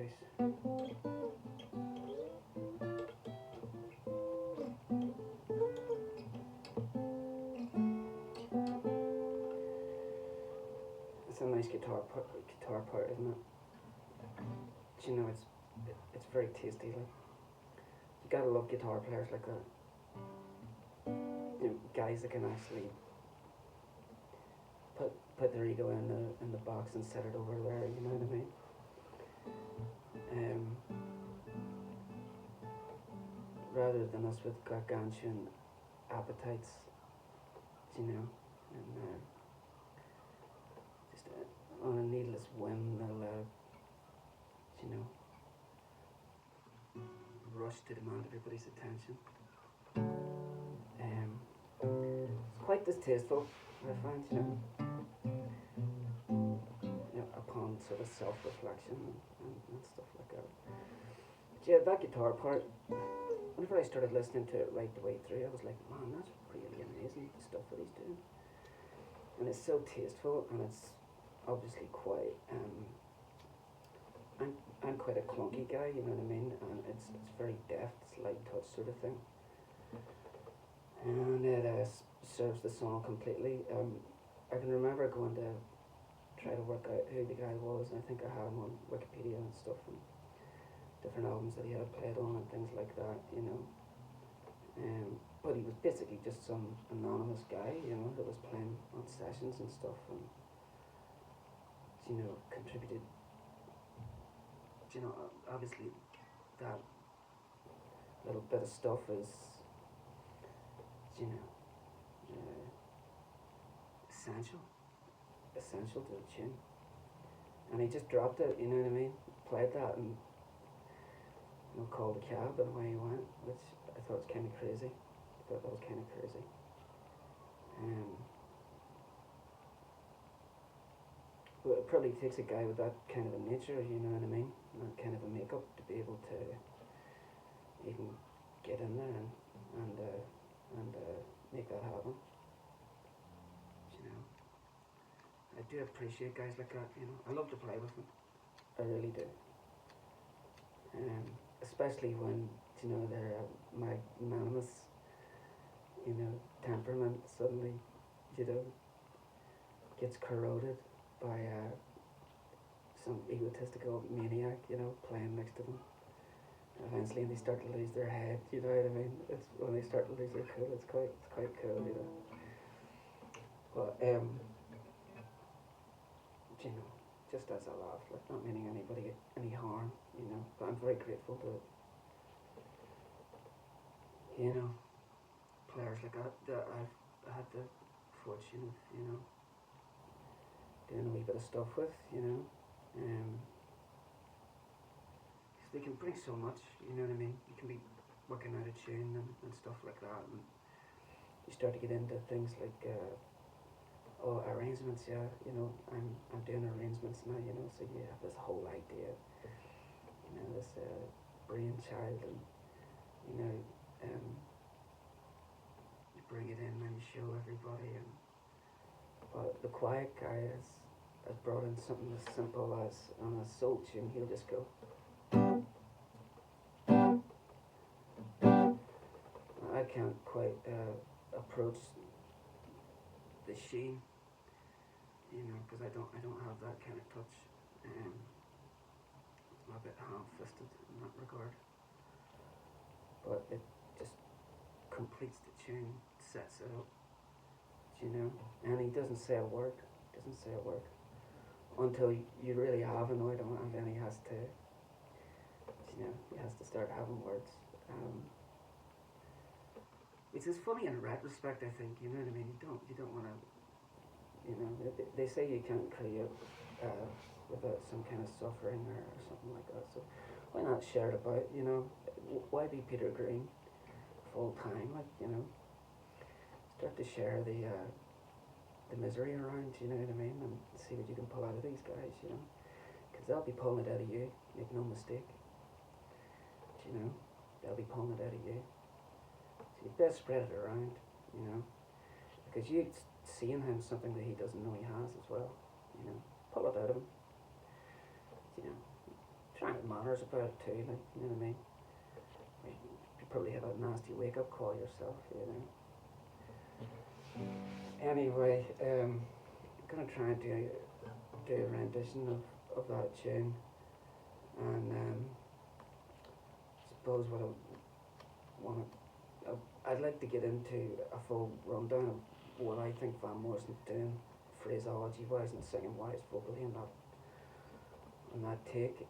choice. It's a nice guitar part, isn't it? Do you know, it's very tasty. Like, you gotta love guitar players like that. You know, guys that can actually put their ego in the box and set it over there. You know what I mean? Rather than us with gargantuan appetites, you know, and just on a needless whim they'll, you know, rush to demand everybody's attention. It's quite distasteful, I find, upon sort of self-reflection and stuff like that. But yeah, that guitar part, whenever I started listening to it right the way through, I was like, man, that's really amazing, the stuff that he's doing. And it's so tasteful, and it's obviously quite, I'm quite a clunky guy, you know what I mean? And it's very deft, it's light touch sort of thing. And it serves the song completely. I can remember going to try to work out who the guy was, and I think I had him on Wikipedia and stuff, and different albums that he had played on and things like that, you know. But he was basically just some anonymous guy, you know, that was playing on sessions and stuff, and, you know, contributed, you know, obviously that little bit of stuff is, you know, essential to the tune. And he just dropped it, you know what I mean? Played that and, you know, called a cab and away he went, which I thought was kind of crazy. I thought that was kind of crazy. But it probably takes a guy with that kind of a nature, you know what I mean? That kind of a makeup to be able to even get in there and make that happen. You know, I do appreciate guys like that. You know, I love to play with them. I really do. Especially when, you know, their magnanimous, you know, temperament suddenly, you know, gets corroded by some egotistical maniac, you know, playing next to them. And eventually they start to lose their head, you know what I mean? It's when they start to lose their cool, it's quite cool, you know. But you know, just as a laugh, like not meaning anybody any harm, you know. But I'm very grateful to, you know, players like that I've had the fortune of, you know, doing a wee bit of stuff with, you know. They can bring so much, you know what I mean? You can be working out a tune and stuff like that, and you start to get into things like arrangements. Yeah, you know, I'm doing arrangements now, you know, so you have this whole idea, you know, this brainchild, and you know, you bring it in and you show everybody, and but the quiet guy has brought in something as simple as on a soul tune, he'll just go. I can't quite approach the sheen, you know, because I don't have that kind of touch. I'm a bit ham-fisted in that regard, but it just completes the tune, sets it up, you know. And he doesn't say a word, until you really have annoyed him, and then he has to, you know, he has to start having words. Which is funny in retrospect, I think, you know what I mean? You don't want to, you know, they say you can't create without some kind of suffering or something like that, so why not share it about, you know? Why be Peter Green full time, like, you know? Start to share the misery around, you know what I mean? And see what you can pull out of these guys, you know? Because they'll be pulling it out of you, make no mistake. You know, they'll be pulling it out of you. So you best spread it around, you know, because you see in him something that he doesn't know he has as well, you know. Pull it out of him, you know. Try and manners about it too, like, you know what I mean? You probably have a nasty wake-up call yourself, you know. Anyway, I'm gonna try and do a rendition of that tune, and suppose what I want to, I'd like to get into a full rundown of what I think Van Morrison's doing, phraseology-wise and singing-wise, vocally, and that take.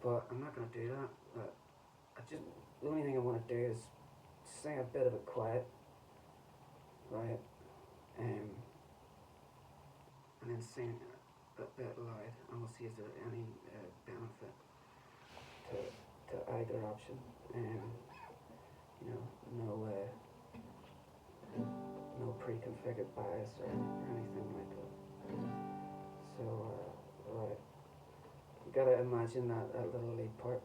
But I'm not gonna do that. The only thing I want to do is sing a bit of it quiet, right, and then sing a bit loud, and we'll see if there's any benefit to either option. You know, no pre-configured bias or anything like that. So, right, you gotta imagine that little lead part.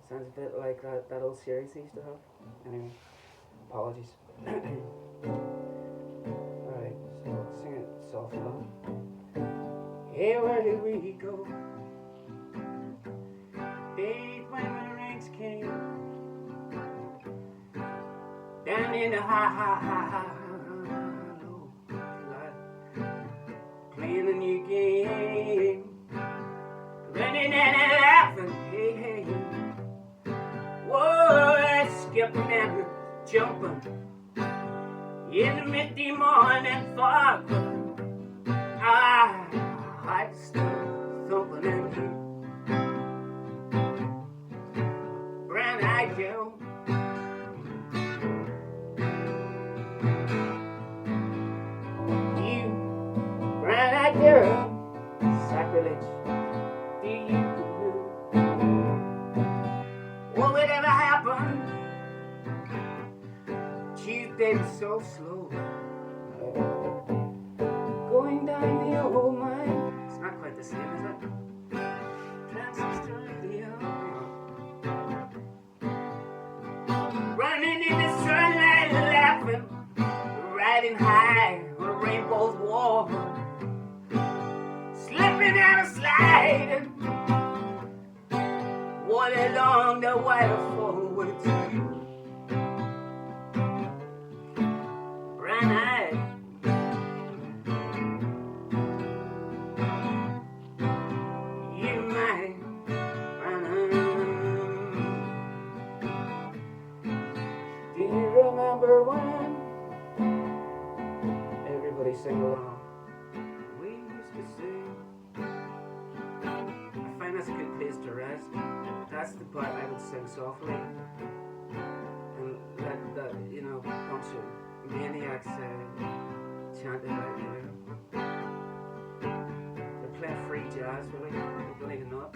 Sounds a bit like that old series he used to have. Anyway, apologies. Alright, so sing it soft enough. Hey, where did we go? Days when the rains came down in the high low, playing a new game, running and laughing, hey. Whoa, that's skipping and jumping in the misty morning fog. I'd still thumping and brown-eyed Joe. You, brown-eyed girl, sacrilege, do you? What would ever happen? Tuesday was so slow, going down the old mine. It's not quite the same, is it? Transistor radio, running in the sunlight, laughing, riding high on a rainbow's wall, slipping out of slide, walking along the waterfall with you. Brown-eyed, you might do you remember when everybody sing along? We used to sing. I find that's a good place to rest. That's the part I would sing softly, and let that, you know, bunch of maniacs chant it out, you know. They're playing free jazz, really. They don't even know it.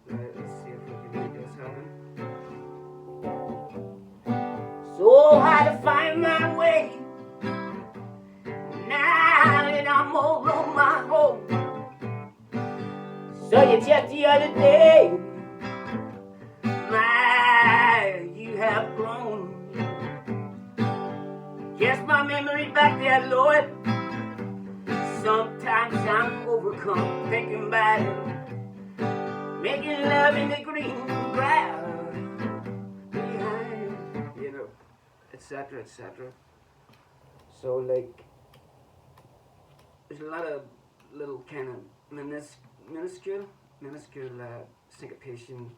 Right, let's see if we can make this happen. So hard to find my way now that I'm all on my own. So you checked the other day, my, you have grown. Guess my memory back there, Lord. Sometimes I'm overcome thinking about it, making love in the green grass behind, you know, etc., etc. So, like, there's a lot of little kind of minuscule syncopation,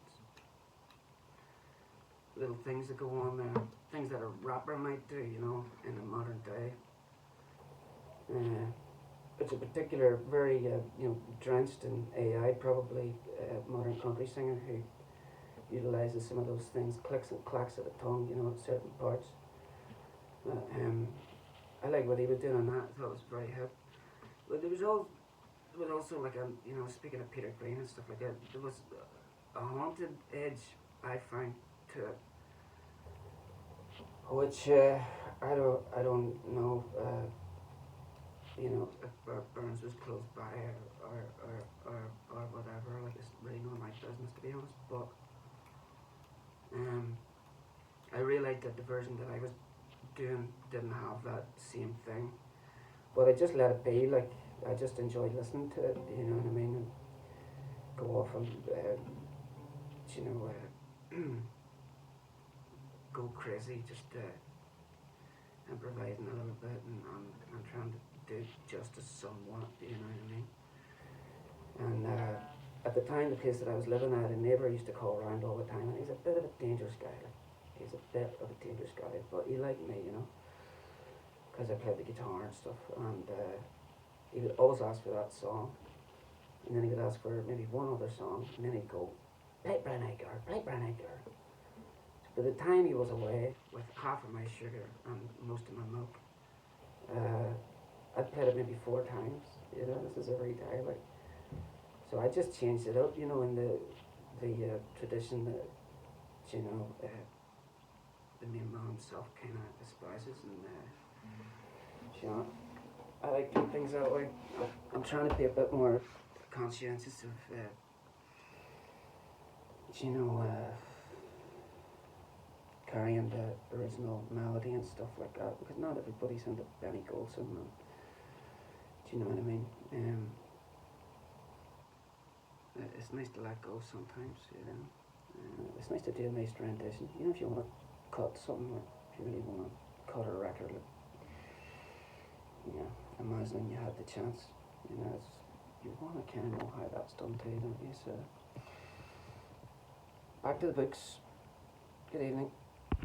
little things that go on there, things that a rapper might do, you know, in the modern day. It's a particular, very, you know, drenched in AI, probably, modern country singer who utilises some of those things, clicks and clacks of the tongue, you know, at certain parts. I like what he was doing on that. I thought it was very hip. But there was also like a, you know, speaking of Peter Green and stuff like that, there was a haunted edge I find to it, which I don't know, you know, if Burns was close by or whatever. Like, it's really none of my business, to be honest. But I really liked that the version that I was didn't have that same thing. But I just let it be. Like I just enjoyed listening to it. You know what I mean? And go off and you know go crazy. Just improvising a little bit and trying to do justice somewhat. You know what I mean? And at the time, the place that I was living at, a neighbour used to call around all the time, and he's a bit of a dangerous guy. Like, he's a bit of a dangerous guy, but he liked me, you know, because I played the guitar and stuff. And he would always ask for that song, and then he would ask for maybe one other song, and then he'd go, play Brown Eyed Girl, play Brown Eyed Girl. So by the time he was away with half of my sugar and most of my milk, I'd played it maybe 4 times. You know, this is every day, like. So I just changed it up, you know, in the tradition that, you know, the main man himself kind of espouses, and you know, I like doing things that way. I'm trying to be a bit more conscientious of, you know, carrying the original melody and stuff like that, because not everybody's into Benny Golson, and, do you know what I mean? It's nice to let go sometimes, you know. It's nice to do a nice rendition. You know, if you want to cut something, like if you really want to cut a record, like, you know, imagining you had the chance, you know, you want to kind of know how that's done too, don't you? So, back to the books. Good evening.